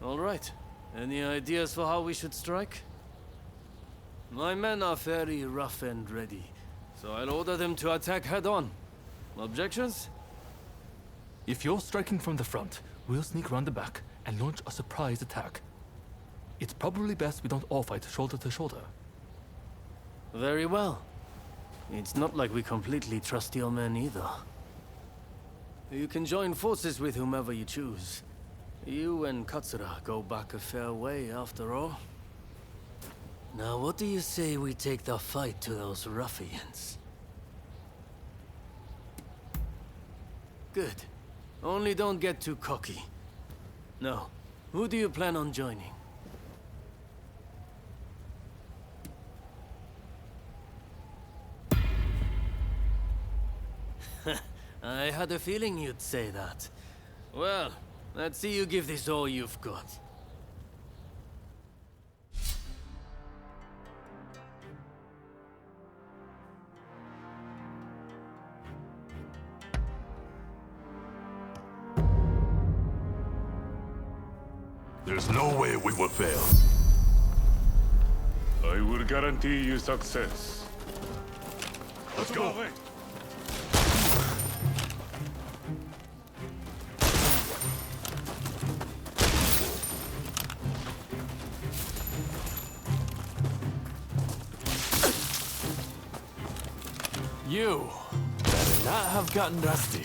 All right. Any ideas for how we should strike? My men are very rough and ready, so I'll order them to attack head-on. Objections? If you're striking from the front, we'll sneak around the back and launch a surprise attack. It's probably best we don't all fight shoulder to shoulder. Very well. It's not like we completely trust your men either. You can join forces with whomever you choose. You and Katsura go back a fair way, after all. Now, what do you say we take the fight to those ruffians? Good. Only don't get too cocky. No. Who do you plan on joining? I had a feeling you'd say that. Well, let's see you give this all you've got. There's no way we will fail. I will guarantee you success. Let's go. You better not have gotten rusty.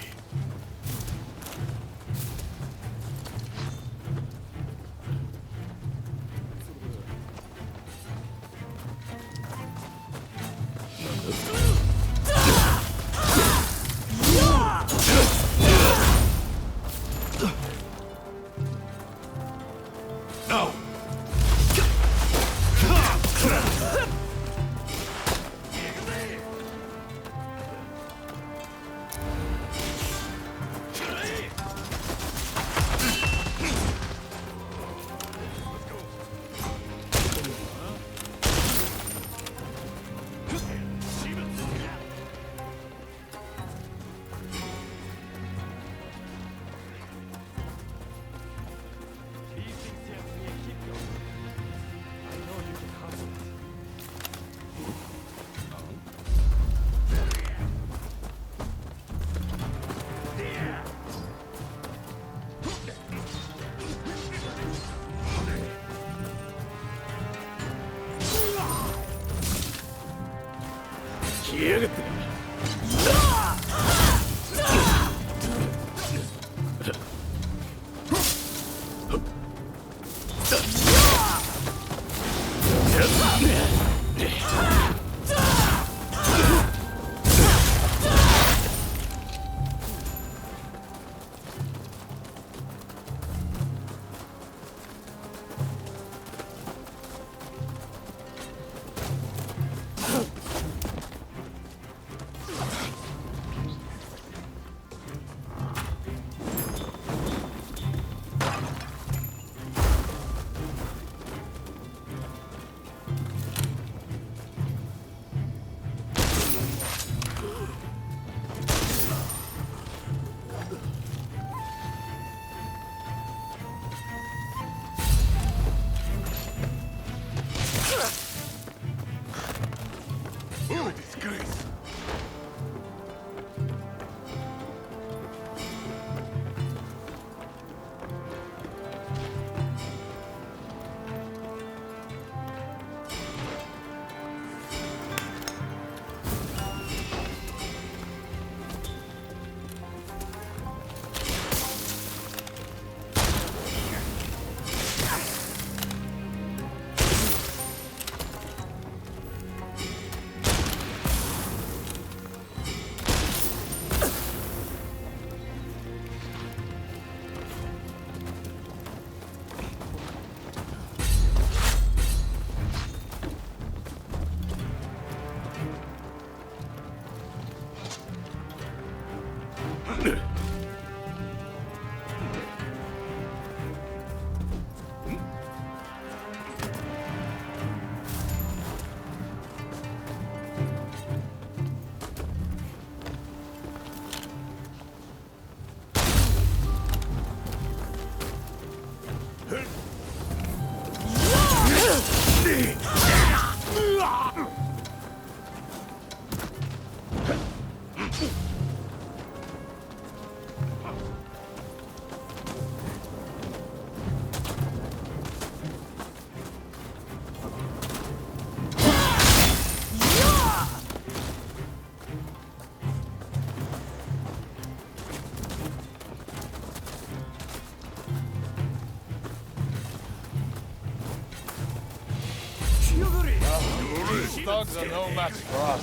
They're no match for us.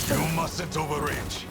You mustn't overreach.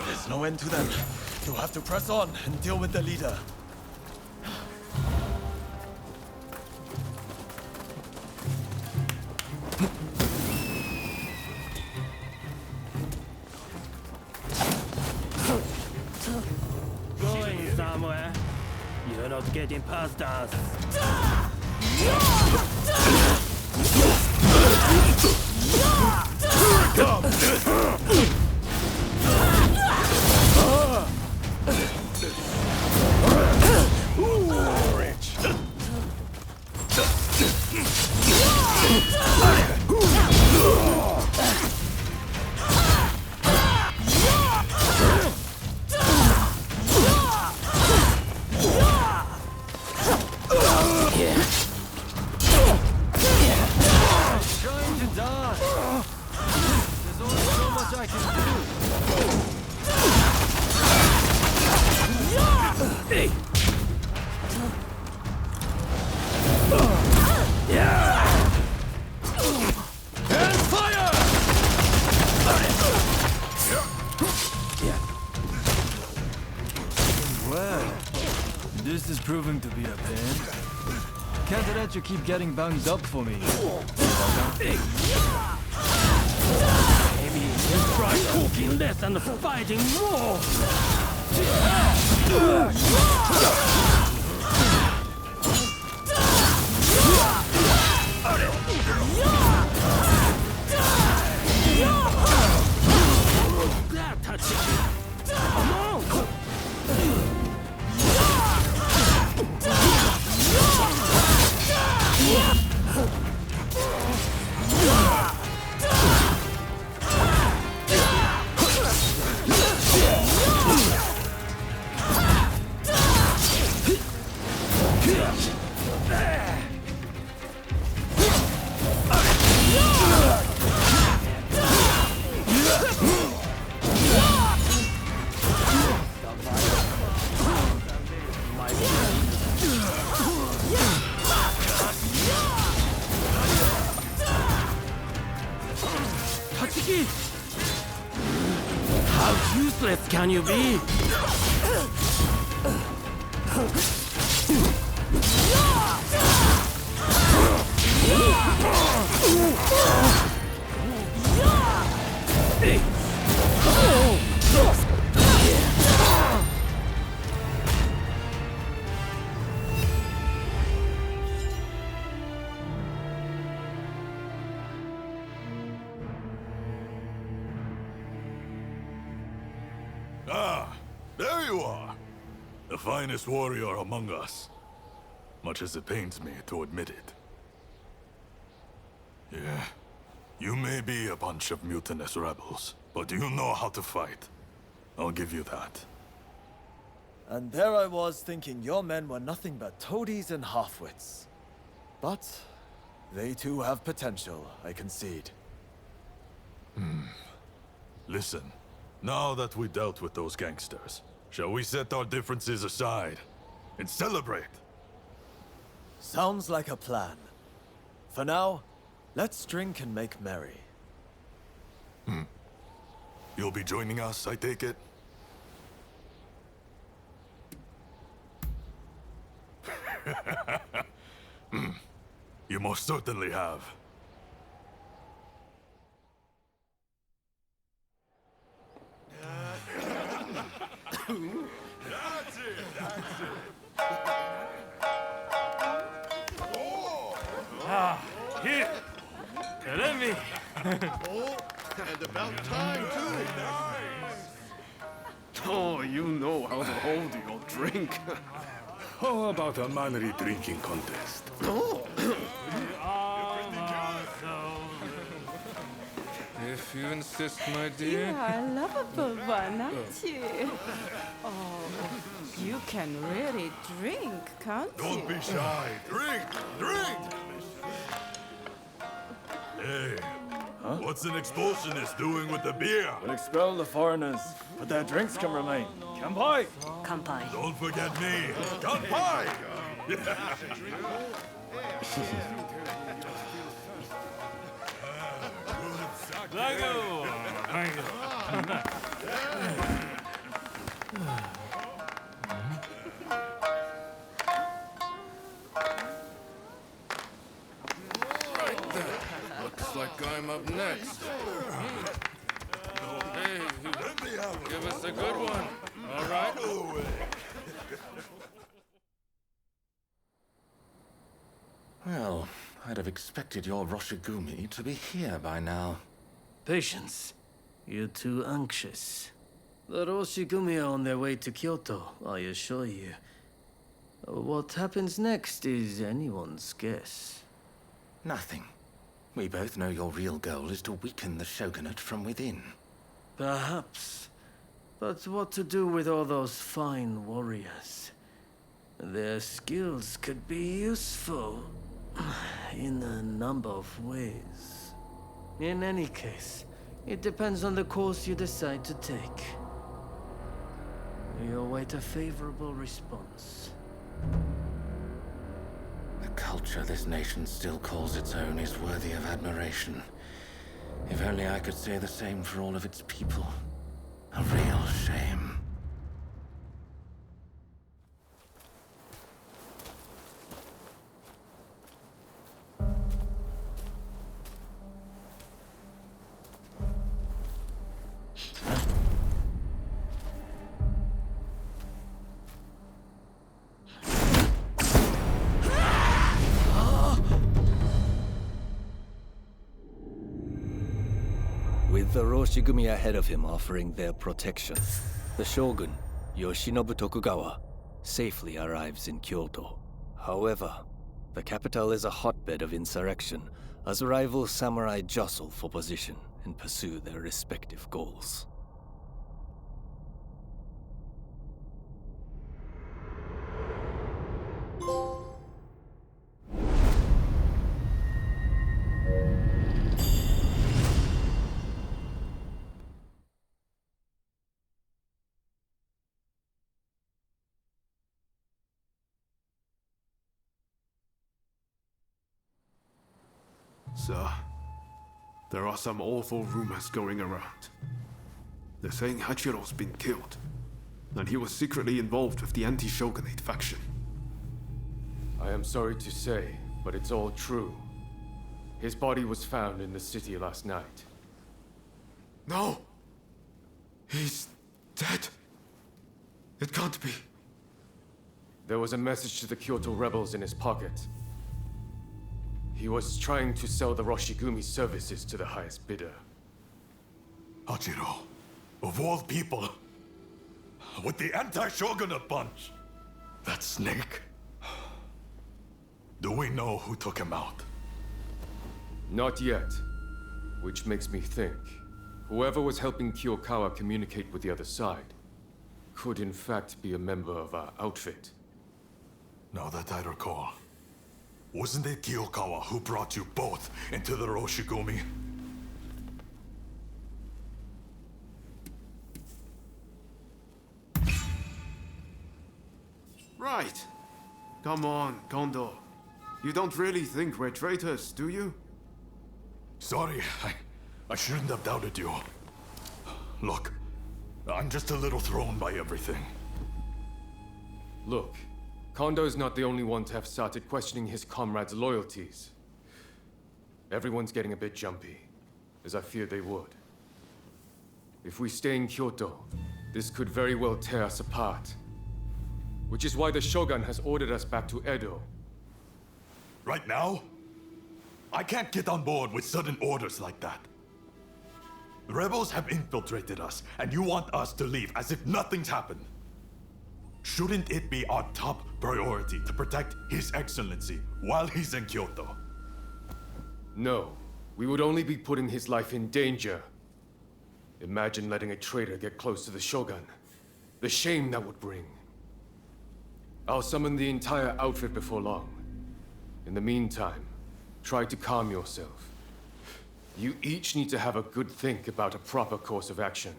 There's no end to them. You'll have to press on and deal with the leader. Going somewhere. You're not getting past us. Trying to die. There's only so much I can do. And fire! Well, this is proving to be a pain. Can't let you keep getting banged up for me. Maybe you try cooking less and fighting more. That touches you. Come on. Katsuki! How useless can you be? Ah, there you are. The finest warrior among us. Much as it pains me to admit it. Yeah, you may be a bunch of mutinous rebels, but you know how to fight. I'll give you that. And there I was thinking your men were nothing but toadies and halfwits. But they too have potential, I concede. Listen, now that we dealt with those gangsters, shall we set our differences aside and celebrate. Sounds like a plan. For now, let's drink and make merry. You'll be joining us, I take it? You most certainly have. Here! Let me! And about time, too. Oh, you know how to hold your drink. How about a manly drinking contest? If you insist, my You dear. are a lovable one, aren't you? Oh, you can really drink, can't you? Don't be shy. Drink! Drink! Hey, what's an expulsionist doing with the beer? We'll expel the foreigners, but their drinks can remain. Kanpai! Kanpai. Don't forget me. Kanpai! Thank you! Thank you. Looks like I'm up next. Hey, give us a good one. All right. Well, I'd have expected your Roshigumi to be here by now. Patience. You're too anxious. The Roshigumi are on their way to Kyoto, I assure you. What happens next is anyone's guess. Nothing. We both know your real goal is to weaken the shogunate from within. Perhaps. But what to do with all those fine warriors? Their skills could be useful in a number of ways. In any case, it depends on the course you decide to take. We await a favorable response. The culture this nation still calls its own is worthy of admiration. If only I could say the same for all of its people. A real shame. With the Roshigumi ahead of him offering their protection, the shogun, Yoshinobu Tokugawa, safely arrives in Kyoto. However, the capital is a hotbed of insurrection as rival samurai jostle for position and pursue their respective goals. Sir, there are some awful rumors going around. They're saying Hachiro's been killed, and he was secretly involved with the anti-shogunate faction. I am sorry to say, but it's all true. His body was found in the city last night. No! He's dead. It can't be. There was a message to the Kyoto rebels in his pocket. He was trying to sell the Roshigumi services to the highest bidder. Hachiro, of all people, with the anti-shogunate bunch. That snake. Do we know who took him out? Not yet. Which makes me think, whoever was helping Kiyokawa communicate with the other side could in fact be a member of our outfit. Now that I recall, wasn't it Kiyokawa who brought you both into the Roshigumi? Right. Come on, Kondo. You don't really think we're traitors, do you? Sorry, I shouldn't have doubted you. Look, I'm just a little thrown by everything. Look, Kondo's not the only one to have started questioning his comrades' loyalties. Everyone's getting a bit jumpy, as I feared they would. If we stay in Kyoto, this could very well tear us apart. Which is why the Shogun has ordered us back to Edo. Right now? I can't get on board with sudden orders like that. The rebels have infiltrated us, and you want us to leave as if nothing's happened. Shouldn't it be our top priority to protect His Excellency while he's in Kyoto? No, we would only be putting his life in danger. Imagine letting a traitor get close to the Shogun. The shame that would bring. I'll summon the entire outfit before long. In the meantime, try to calm yourself. You each need to have a good think about a proper course of action.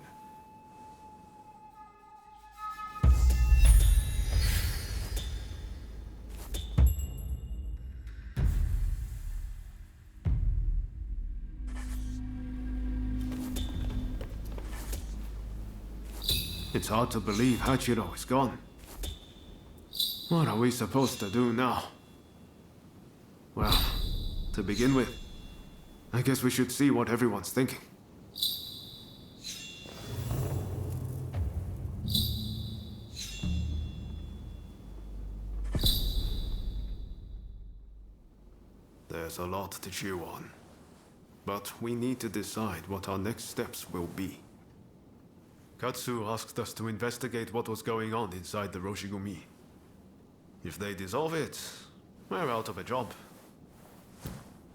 It's hard to believe Hachiro is gone. What are we supposed to do now? Well, to begin with, I guess we should see what everyone's thinking. There's a lot to chew on. But we need to decide what our next steps will be. Katsu asked us to investigate what was going on inside the Roshigumi. If they dissolve it, we're out of a job.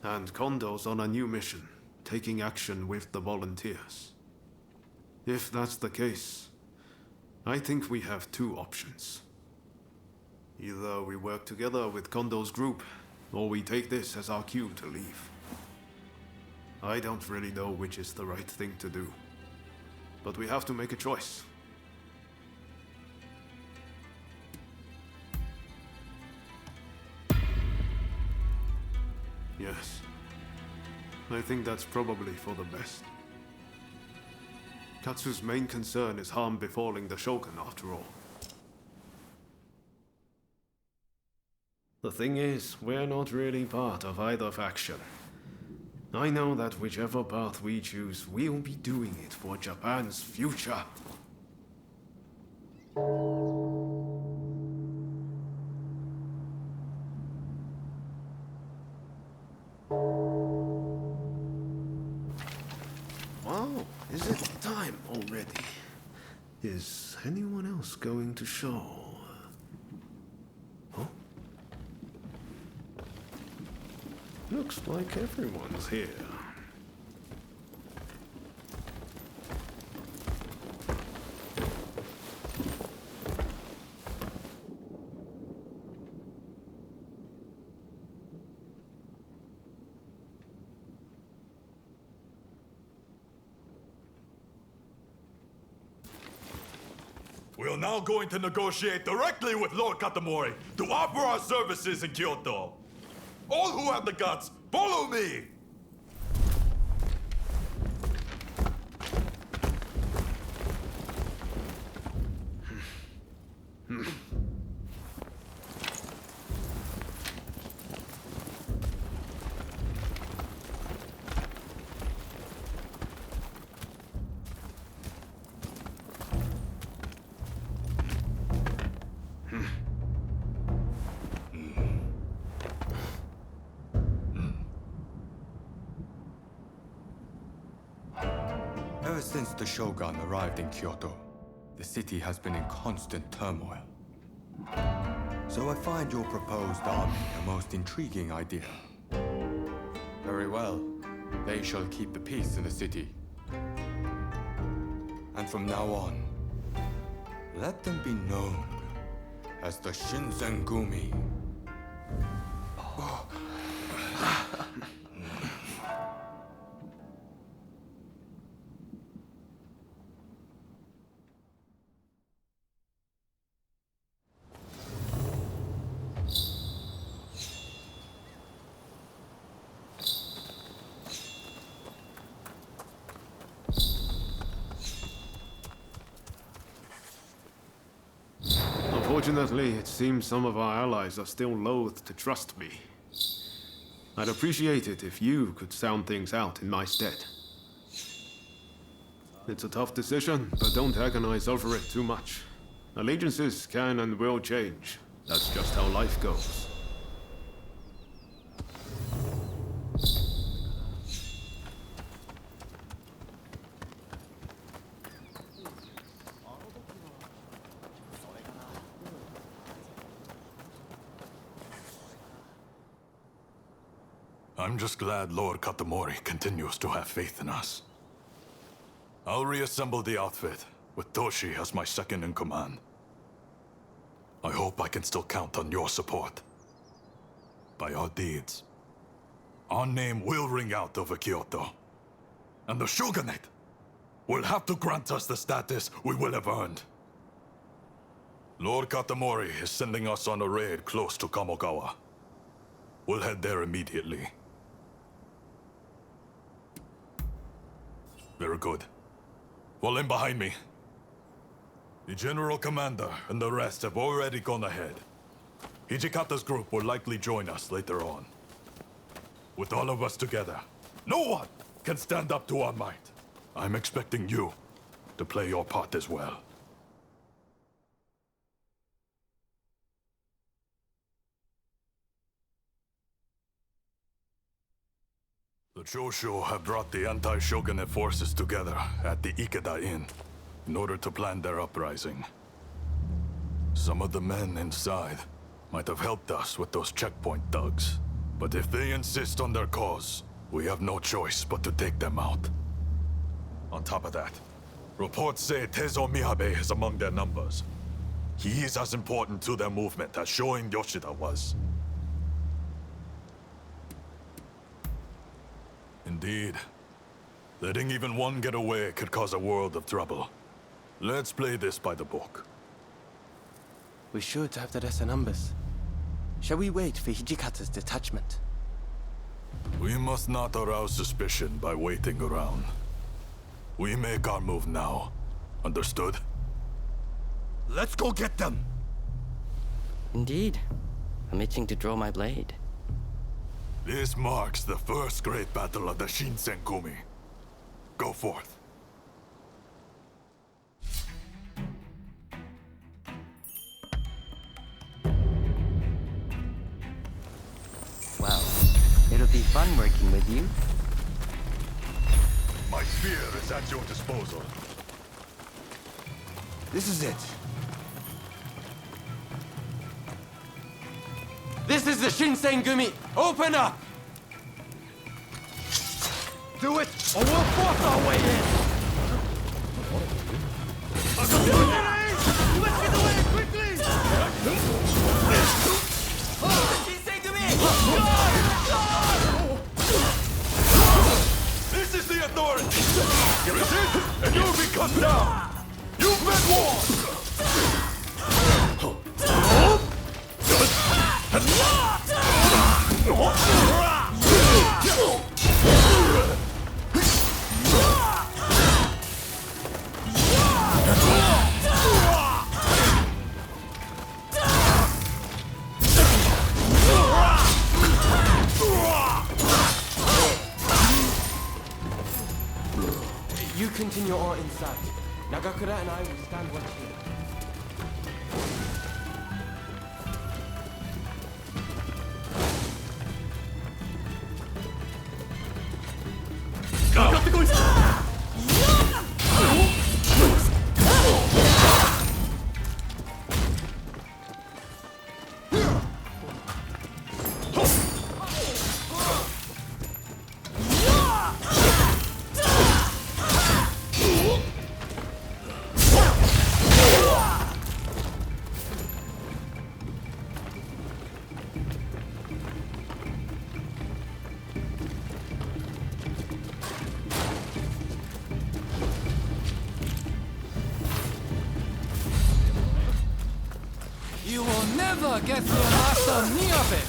And Kondo's on a new mission, taking action with the volunteers. If that's the case, I think we have two options. Either we work together with Kondo's group, or we take this as our cue to leave. I don't really know which is the right thing to do. But we have to make a choice. Yes. I think that's probably for the best. Katsu's main concern is harm befalling the Shogun after all. The thing is, we're not really part of either faction. I know that whichever path we choose, we'll be doing it for Japan's future. Wow, is it time already? Is anyone else going to show? Huh? Looks like everyone's here. We're now going to negotiate directly with Lord Katamori to offer our services in Kyoto. All who have the guts, follow me! Ever since the Shogun arrived in Kyoto, the city has been in constant turmoil. So I find your proposed army a most intriguing idea. Very well. They shall keep the peace in the city. And from now on, let them be known as the Shinsengumi. Unfortunately, it seems some of our allies are still loath to trust me. I'd appreciate it if you could sound things out in my stead. It's a tough decision, but don't agonize over it too much. Allegiances can and will change. That's just how life goes. I'm just glad Lord Katamori continues to have faith in us. I'll reassemble the outfit, with Toshi as my second in command. I hope I can still count on your support. By our deeds, our name will ring out over Kyoto. And the Shogunate will have to grant us the status we will have earned. Lord Katamori is sending us on a raid close to Kamogawa. We'll head there immediately. Very good. Fall in behind me. The General Commander and the rest have already gone ahead. Hijikata's group will likely join us later on. With all of us together, no one can stand up to our might. I'm expecting you to play your part as well. The Choshu have brought the anti-shogunate forces together at the Ikeda Inn in order to plan their uprising. Some of the men inside might have helped us with those checkpoint thugs, but if they insist on their cause, we have no choice but to take them out. On top of that, reports say Tezo Miyabe is among their numbers. He is as important to their movement as Shoin Yoshida was. Indeed. Letting even one get away could cause a world of trouble. Let's play this by the book. We should have the rest of numbers. Shall we wait for Hijikata's detachment? We must not arouse suspicion by waiting around. We make our move now. Understood? Let's go get them! Indeed. I'm itching to draw my blade. This marks the first great battle of the Shinsengumi. Go forth. Wow. It'll be fun working with you. My spear is at your disposal. This is it. This is the Shinsengumi! Open up! Do it, or we'll force our way in! Let's get away quickly! This is the authority! Resist, and you'll be cut down! You've been warned! You continue on inside. Nagakura and I will stand watch here. You will never get your master Miyabe!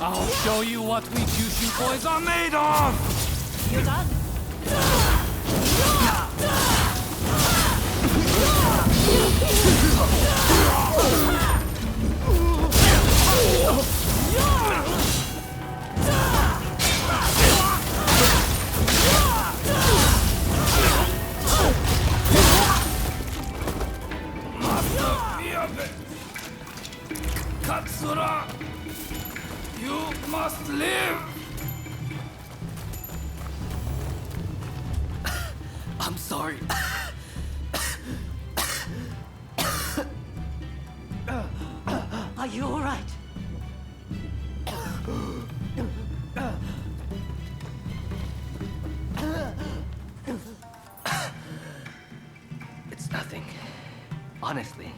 I'll show you what we Kyushu boys are made of! You done? Katsura! You must live! I'm sorry. Are you all right? It's nothing. Honestly.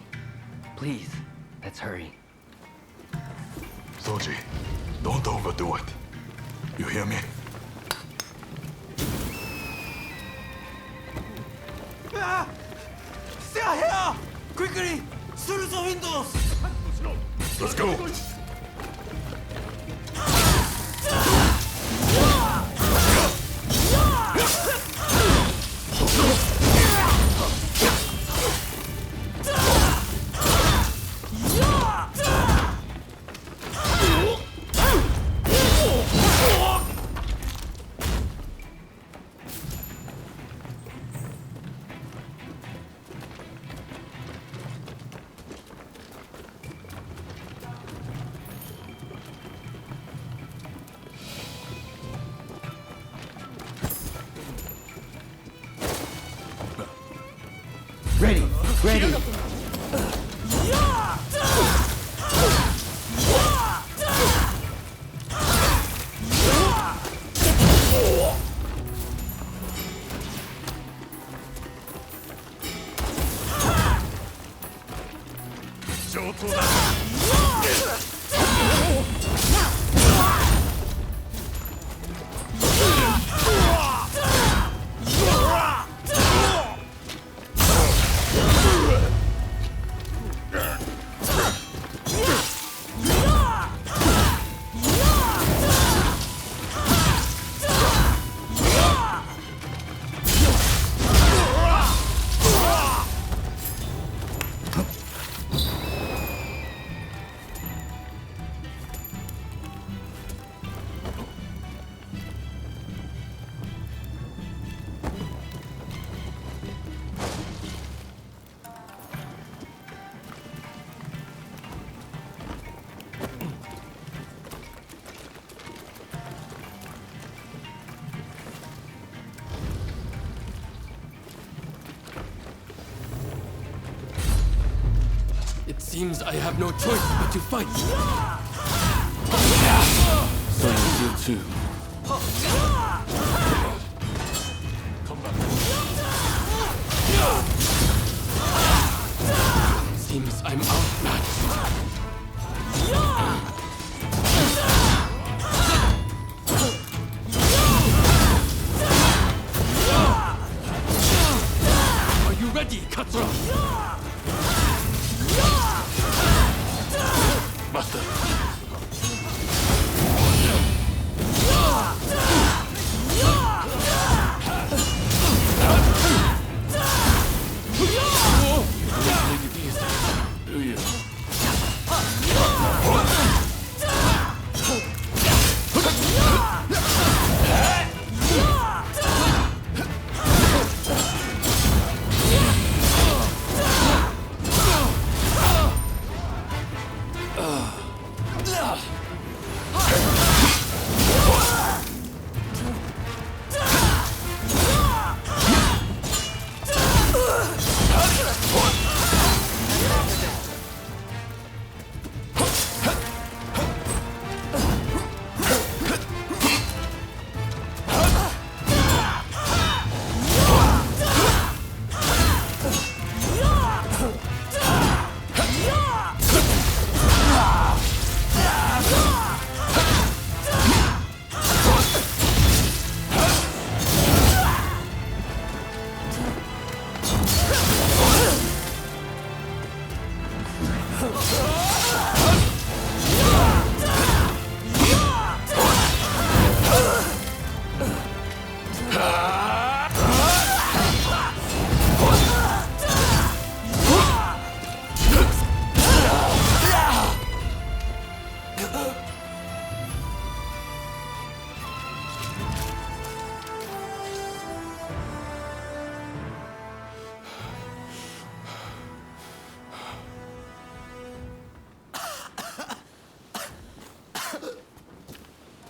Please, let's hurry. Soji, don't overdo it. You hear me? Stay here! Quickly! Through the windows! Let's go! Ready! Ready! It seems I have no choice but to fight. So you do too. Seems I'm outmatched. Are you ready, Katsura? Master. Take it easy. Do you?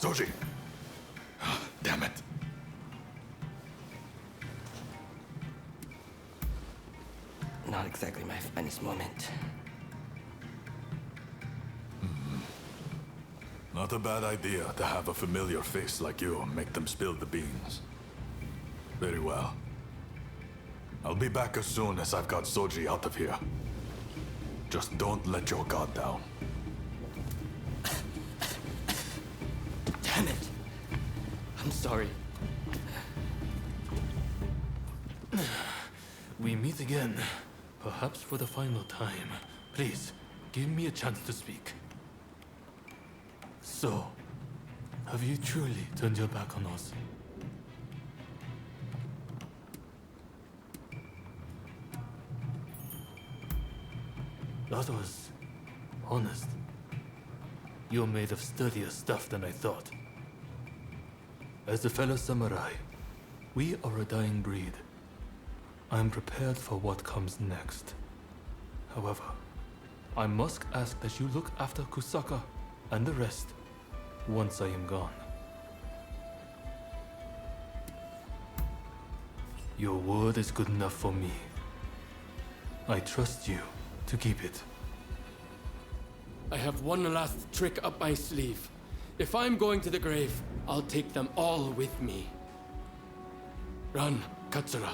Soji! Damn it. Not exactly my finest moment. Not a bad idea to have a familiar face like you make them spill the beans. Very well. I'll be back as soon as I've got Soji out of here. Just don't let your guard down. Damn it! I'm sorry. We meet again, perhaps for the final time. Please, give me a chance to speak. So, have you truly turned your back on us? That was honest. You're made of sturdier stuff than I thought. As a fellow samurai, we are a dying breed. I'm prepared for what comes next. However, I must ask that you look after Kusaka and the rest once I am gone. Your word is good enough for me. I trust you to keep it. I have one last trick up my sleeve. If I'm going to the grave, I'll take them all with me. Run, Katsura.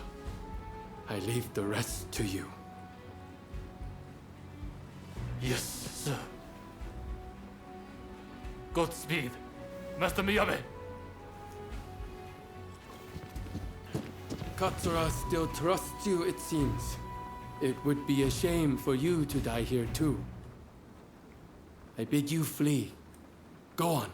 I leave the rest to you. Yes, sir. Godspeed, Master Miyabe. Katsura still trusts you, it seems. It would be a shame for you to die here too. I bid you flee. Go on.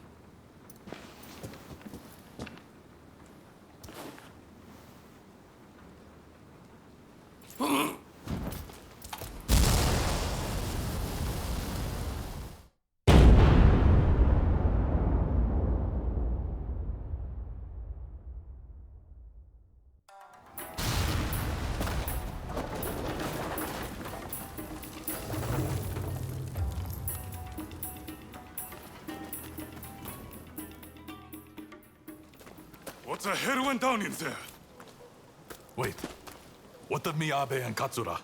What the hell went down in there? Wait. What of Miyabe and Katsura?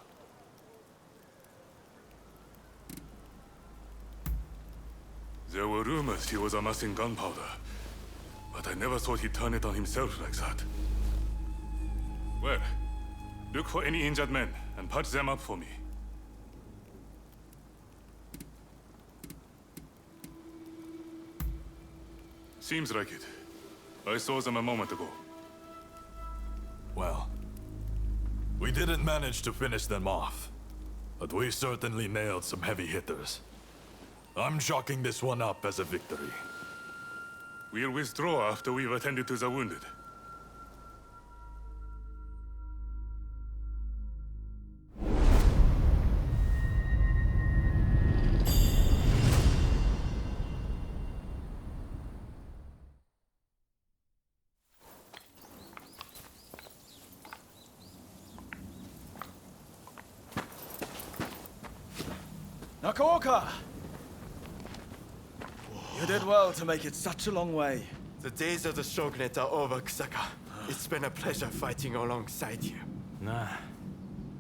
There were rumors he was amassing gunpowder, but I never thought he'd turn it on himself like that. Well, look for any injured men and patch them up for me. Seems like it. I saw them a moment ago. Well, we didn't manage to finish them off, but we certainly nailed some heavy hitters. I'm chalking this one up as a victory. We'll withdraw after we've attended to the wounded. Nakaoka! You did well to make it such a long way. The days of the shogunate are over, Kusaka. It's been a pleasure fighting alongside you. Nah.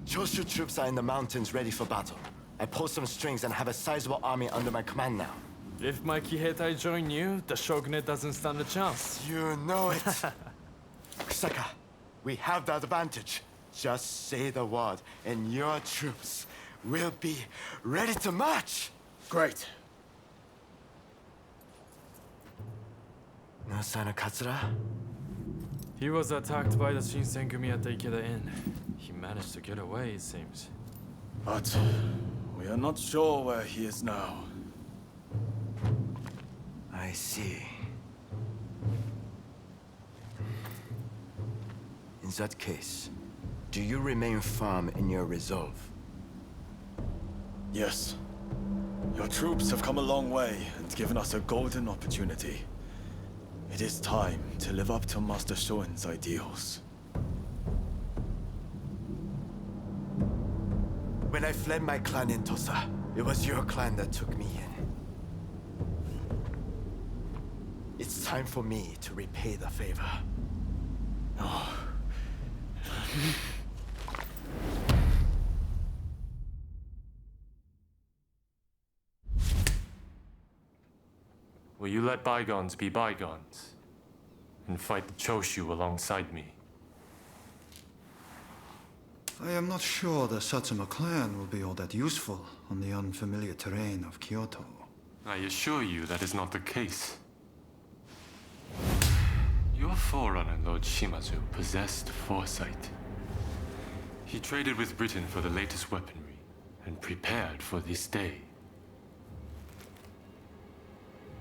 Choshu troops are in the mountains ready for battle. I pulled some strings and have a sizable army under my command now. If my Kiheitai join you, the shogunate doesn't stand a chance. You know it. Kusaka, we have the advantage. Just say the word, and your troops will be ready to march. Great. No sign of Katsura? He was attacked by the Shinsengumi at the Ikeda Inn. He managed to get away, it seems. But we are not sure where he is now. I see. In that case, do you remain firm in your resolve? Yes. Your troops have come a long way and given us a golden opportunity. It is time to live up to Master Shoin's ideals. When I fled my clan in Tosa, it was your clan that took me in. It It's time for me to repay the favor. Oh. Will you let bygones be bygones and fight the Choshu alongside me? I am not sure the Satsuma clan will be all that useful on the unfamiliar terrain of Kyoto. I assure you that is not the case. Your forerunner, Lord Shimazu, possessed foresight. He traded with Britain for the latest weaponry and prepared for this day.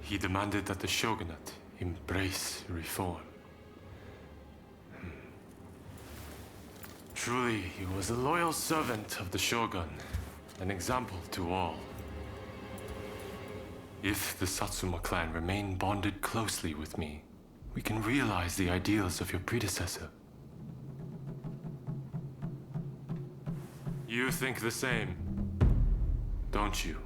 He demanded that the shogunate embrace reform. Truly, he was a loyal servant of the shogun, an example to all. If the Satsuma clan remain bonded closely with me, we can realize the ideals of your predecessor. You think the same, don't you?